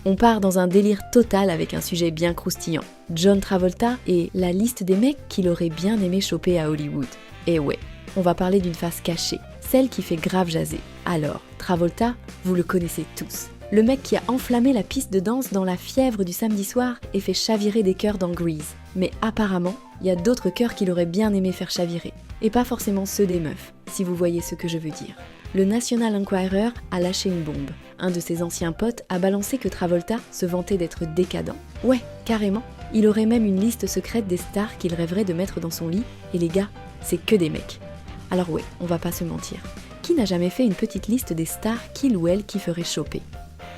On part dans un délire total avec un sujet bien croustillant. John Travolta et la liste des mecs qu'il aurait bien aimé choper à Hollywood. Et ouais, on va parler d'une face cachée, celle qui fait grave jaser. Alors, Travolta, vous le connaissez tous. Le mec qui a enflammé la piste de danse dans La Fièvre du samedi soir et fait chavirer des cœurs dans Grease. Mais apparemment, il y a d'autres cœurs qu'il aurait bien aimé faire chavirer. Et pas forcément ceux des meufs, si vous voyez ce que je veux dire. Le National Enquirer a lâché une bombe. Un de ses anciens potes a balancé que Travolta se vantait d'être décadent. Ouais, carrément. Il aurait même une liste secrète des stars qu'il rêverait de mettre dans son lit, et les gars, c'est que des mecs. Alors ouais, on va pas se mentir. Qui n'a jamais fait une petite liste des stars qu'il ou elle kifferait choper ?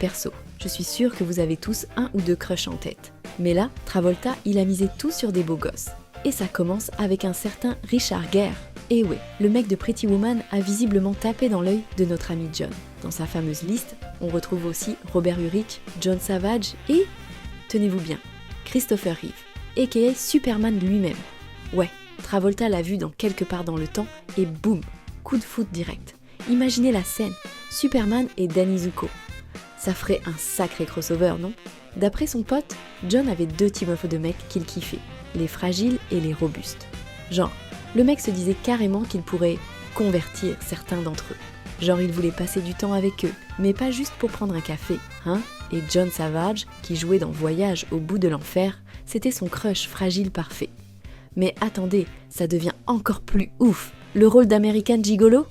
Perso, je suis sûre que vous avez tous un ou deux crushs en tête. Mais là, Travolta, il a misé tout sur des beaux gosses. Et ça commence avec un certain Richard Gere. Et ouais, le mec de Pretty Woman a visiblement tapé dans l'œil de notre ami John. Dans sa fameuse liste, on retrouve aussi Robert Urich, John Savage et, tenez-vous bien, Christopher Reeve, a.k.a. Superman lui-même. Ouais, Travolta l'a vu dans Quelque part dans le temps et boum, coup de foot direct. Imaginez la scène, Superman et Danny Zuko. Ça ferait un sacré crossover, non ? D'après son pote, John avait deux team-up de mecs qu'il kiffait, les fragiles et les robustes. Genre, le mec se disait carrément qu'il pourrait convertir certains d'entre eux. Genre, il voulait passer du temps avec eux, mais pas juste pour prendre un café, hein ? Et John Savage, qui jouait dans Voyage au bout de l'enfer, c'était son crush fragile parfait. Mais attendez, ça devient encore plus ouf. Le rôle d'American Gigolo ?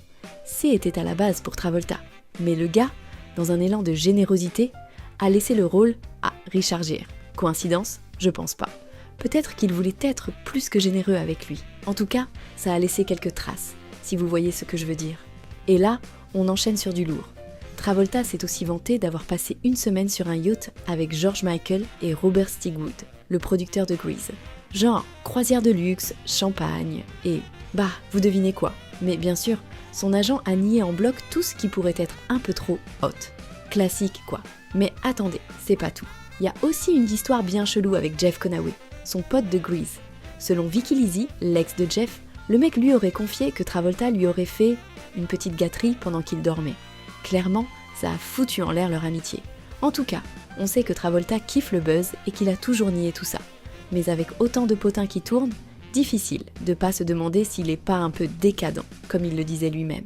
C'était à la base pour Travolta. Mais le gars, dans un élan de générosité, a laissé le rôle à Richard Gere. Coïncidence ? Je pense pas. Peut-être qu'il voulait être plus que généreux avec lui. En tout cas, ça a laissé quelques traces, si vous voyez ce que je veux dire. Et là, on enchaîne sur du lourd. Travolta s'est aussi vanté d'avoir passé une semaine sur un yacht avec George Michael et Robert Stigwood, le producteur de Grease. Genre, croisière de luxe, champagne, et bah, vous devinez quoi. Mais bien sûr, son agent a nié en bloc tout ce qui pourrait être un peu trop hot. Classique quoi. Mais attendez, c'est pas tout. Il y a aussi une histoire bien chelou avec Jeff Conaway, son pote de Grease. Selon Vicky Lizzie, l'ex de Jeff, le mec lui aurait confié que Travolta lui aurait fait une petite gâterie pendant qu'il dormait. Clairement, ça a foutu en l'air leur amitié. En tout cas, on sait que Travolta kiffe le buzz et qu'il a toujours nié tout ça. Mais avec autant de potins qui tournent, difficile de pas se demander s'il est pas un peu décadent, comme il le disait lui-même.